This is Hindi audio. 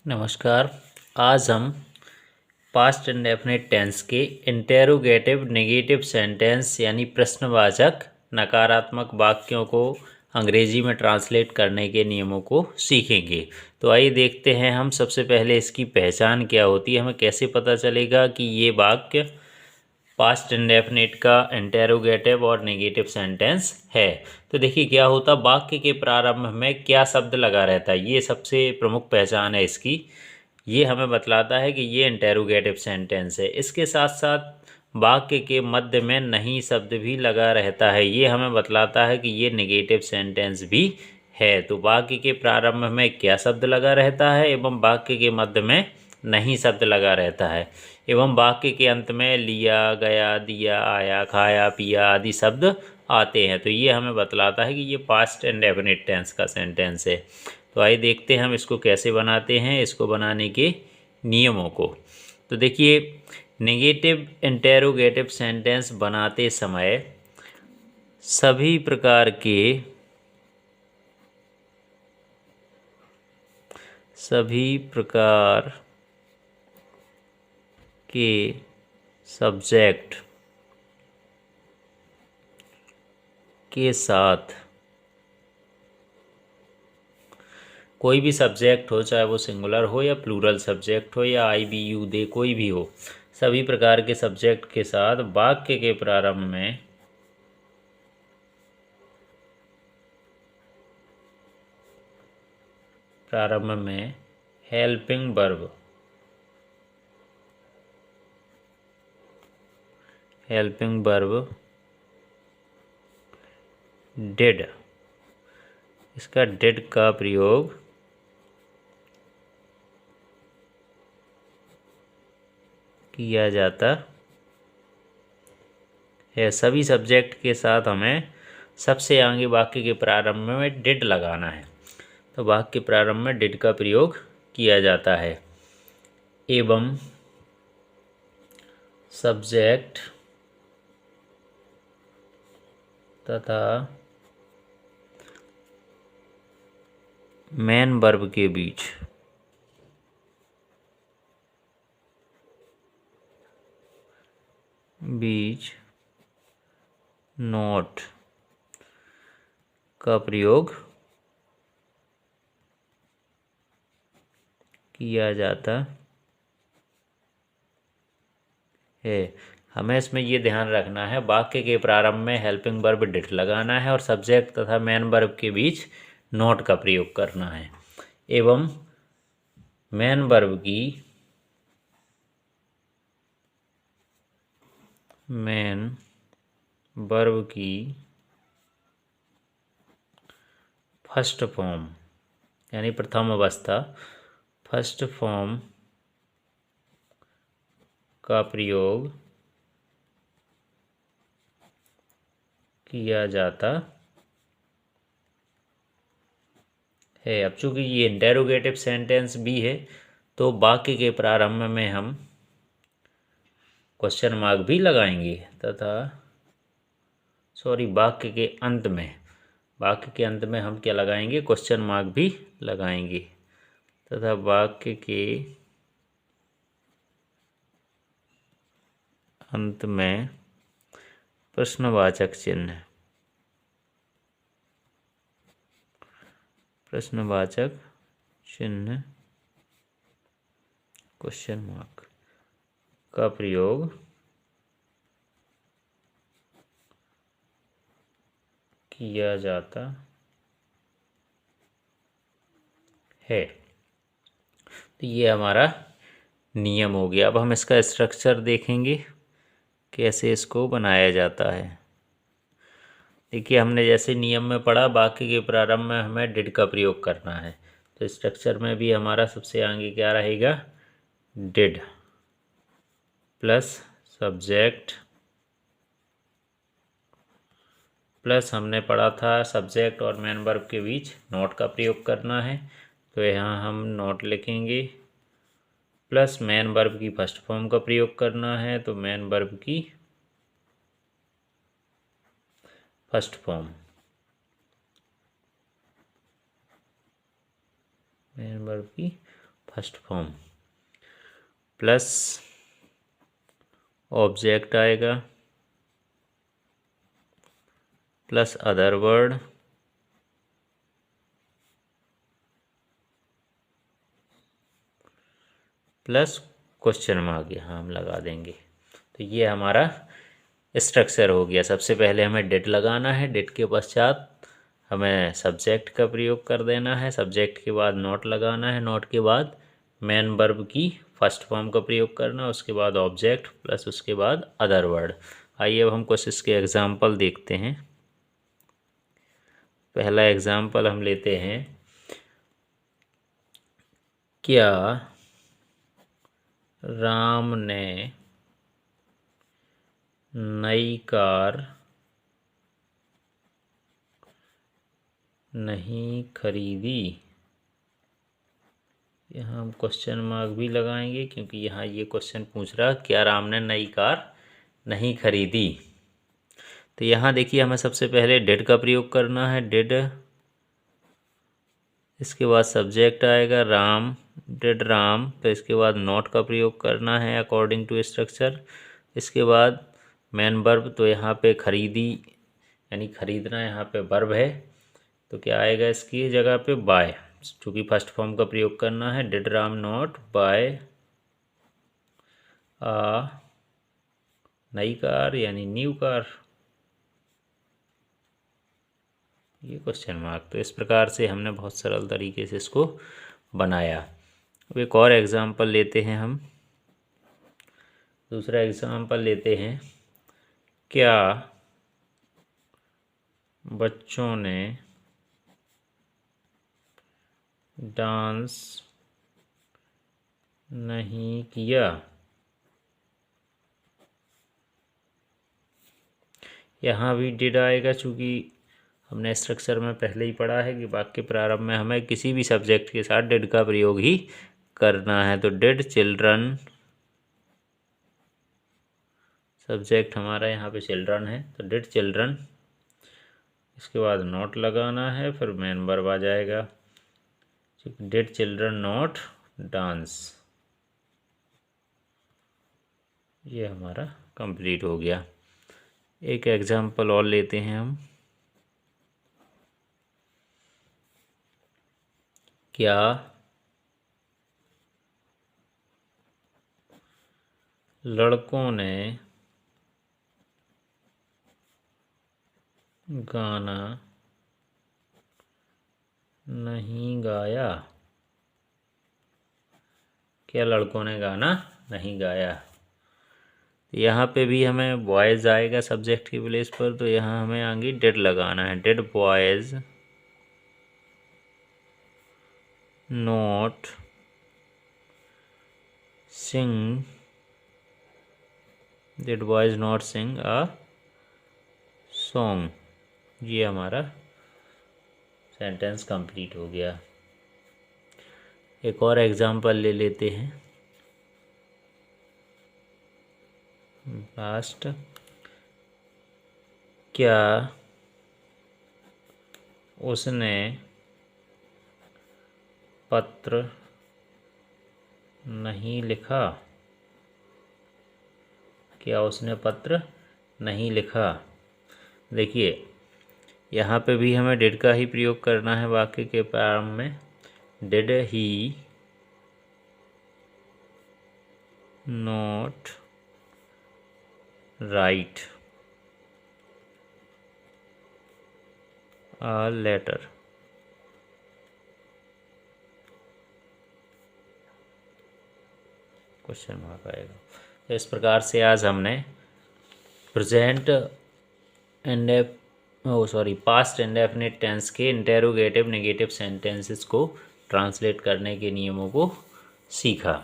नमस्कार। आज हम पास्ट इंडेफिनिट टेंस के इंटेरोगेटिव नेगेटिव सेंटेंस यानी प्रश्नवाचक नकारात्मक वाक्यों को अंग्रेजी में ट्रांसलेट करने के नियमों को सीखेंगे। तो आइए देखते हैं हम सबसे पहले इसकी पहचान क्या होती है, हमें कैसे पता चलेगा कि ये वाक्य पास्ट इंडेफिनिट का इंटेरोगेटिव और नेगेटिव सेंटेंस है। तो देखिए क्या होता, वाक्य के प्रारंभ में क्या शब्द लगा रहता है, ये सबसे प्रमुख पहचान है इसकी। ये हमें बतलाता है कि ये इंटेरोगेटिव सेंटेंस है। इसके साथ साथ वाक्य के मध्य में नहीं शब्द भी लगा रहता है, ये हमें बतलाता है कि ये नेगेटिव सेंटेंस भी है। तो वाक्य के प्रारंभ में क्या शब्द लगा रहता है एवं वाक्य के मध्य में नहीं शब्द लगा रहता है एवं वाक्य के अंत में लिया गया, दिया, आया, खाया, पिया आदि शब्द आते हैं। तो ये हमें बतलाता है कि ये पास्ट इंडेफिनिट टेंस का सेंटेंस है। तो आइए देखते हैं हम इसको कैसे बनाते हैं, इसको बनाने के नियमों को। तो देखिए, नेगेटिव इंटेरोगेटिव सेंटेंस बनाते समय सभी प्रकार के सब्जेक्ट के साथ कोई भी सब्जेक्ट हो, चाहे वो सिंगुलर हो या प्लूरल सब्जेक्ट हो या आई बी यू दे कोई भी हो, सभी प्रकार के सब्जेक्ट के साथ वाक्य के प्रारंभ में हेल्पिंग वर्ब डिड, इसका डिड का प्रयोग किया जाता है। सभी सब्जेक्ट के साथ हमें सबसे आगे वाक्य के प्रारंभ में डिड लगाना है। तो वाक्य के प्रारंभ में डिड का प्रयोग किया जाता है एवं सब्जेक्ट तथा मेन वर्ब के बीच नॉट का प्रयोग किया जाता है। हमें इसमें ये ध्यान रखना है, वाक्य के प्रारंभ में हेल्पिंग वर्ब डिड लगाना है और सब्जेक्ट तथा मेन वर्ब के बीच नॉट का प्रयोग करना है एवं मेन वर्ब की फर्स्ट फॉर्म यानी प्रथम अवस्था फर्स्ट फॉर्म का प्रयोग किया जाता है। अब चूंकि ये इंटेरोगेटिव सेंटेंस भी है तो वाक्य के प्रारंभ में हम क्वेश्चन मार्क भी लगाएंगे तथा वाक्य के अंत में हम क्या लगाएंगे, क्वेश्चन मार्क भी लगाएंगे तथा वाक्य के अंत में प्रश्नवाचक चिन्ह क्वेश्चन मार्क का प्रयोग किया जाता है। तो ये हमारा नियम हो गया। अब हम इसका स्ट्रक्चर देखेंगे कैसे इसको बनाया जाता है। देखिए, हमने जैसे नियम में पढ़ा वाक्य के प्रारंभ में हमें डिड का प्रयोग करना है, तो स्ट्रक्चर में भी हमारा सबसे आगे क्या रहेगा, डिड प्लस सब्जेक्ट प्लस हमने पढ़ा था सब्जेक्ट और मेन वर्ब के बीच नॉट का प्रयोग करना है, तो यहाँ हम नॉट लिखेंगे प्लस मेन वर्ब की फर्स्ट फॉर्म का प्रयोग करना है, तो मेन वर्ब की first form first form plus object आएगा plus other word plus question mark यहाँ हम लगा देंगे। तो ये हमारा स्ट्रक्चर हो गया। सबसे पहले हमें डिड लगाना है, डिड के पश्चात हमें सब्जेक्ट का प्रयोग कर देना है, सब्जेक्ट के बाद नॉट लगाना है, नॉट के बाद मेन वर्ब की फर्स्ट फॉर्म का प्रयोग करना, उसके बाद ऑब्जेक्ट प्लस उसके बाद अदर वर्ड। आइए अब हम कुछ इसके एग्जाम्पल देखते हैं। पहला एग्जाम्पल हम लेते हैं, क्या राम ने नई कार नहीं खरीदी। यहाँ हम क्वेश्चन मार्क भी लगाएंगे क्योंकि यहाँ ये क्वेश्चन पूछ रहा क्या राम ने नई कार नहीं खरीदी। तो यहाँ देखिए हमें सबसे पहले डिड का प्रयोग करना है, डिड, इसके बाद सब्जेक्ट आएगा राम, डिड राम, तो इसके बाद नॉट का प्रयोग करना है अकॉर्डिंग टू स्ट्रक्चर। इसके बाद मेन वर्ब, तो यहाँ पे खरीदी यानी खरीदना यहाँ पे वर्ब है, तो क्या आएगा इसकी जगह पे बाय, चूँकि फर्स्ट फॉर्म का प्रयोग करना है। डिड राम नॉट बाय आ नई कार यानी न्यू कार, ये क्वेश्चन मार्क। तो इस प्रकार से हमने बहुत सरल तरीके से इसको बनाया। अब एक और एग्जाम्पल लेते हैं हम, दूसरा एग्जाम्पल लेते हैं, क्या बच्चों ने डांस नहीं किया। यहाँ भी डिड आएगा, चूँकि हमने स्ट्रक्चर में पहले ही पढ़ा है कि वाक्य प्रारंभ में हमें किसी भी सब्जेक्ट के साथ डिड का प्रयोग ही करना है। तो डिड चिल्ड्रन, सब्जेक्ट हमारा यहाँ पे चिल्ड्रन है, तो डिड चिल्ड्रन, इसके बाद नॉट लगाना है, फिर मेन वर्ब आ जाएगा। डिड चिल्ड्रन नॉट डांस, ये हमारा कंप्लीट हो गया। एक एग्जाम्पल और लेते हैं हम, क्या लड़कों ने गाना नहीं गाया। क्या लड़कों ने गाना नहीं गाया। यहाँ पे भी हमें बॉयज़ आएगा सब्जेक्ट की प्लेस पर, तो यहाँ हमें आगे डिड लगाना है। Did boys not sing, did boys not sing a song, ये हमारा सेंटेंस कंप्लीट हो गया। एक और एग्जाम्पल ले लेते हैं लास्ट, क्या उसने पत्र नहीं लिखा। क्या उसने पत्र नहीं लिखा। देखिए यहाँ पे भी हमें डिड का ही प्रयोग करना है वाक्य के प्रारंभ में। Did he not write a letter, question mark आएगा। तो इस प्रकार से आज हमने प्रेजेंट पास्ट इंडेफिनिट टेंस के इंटेरोगेटिव नेगेटिव सेंटेंसेस को ट्रांसलेट करने के नियमों को सीखा।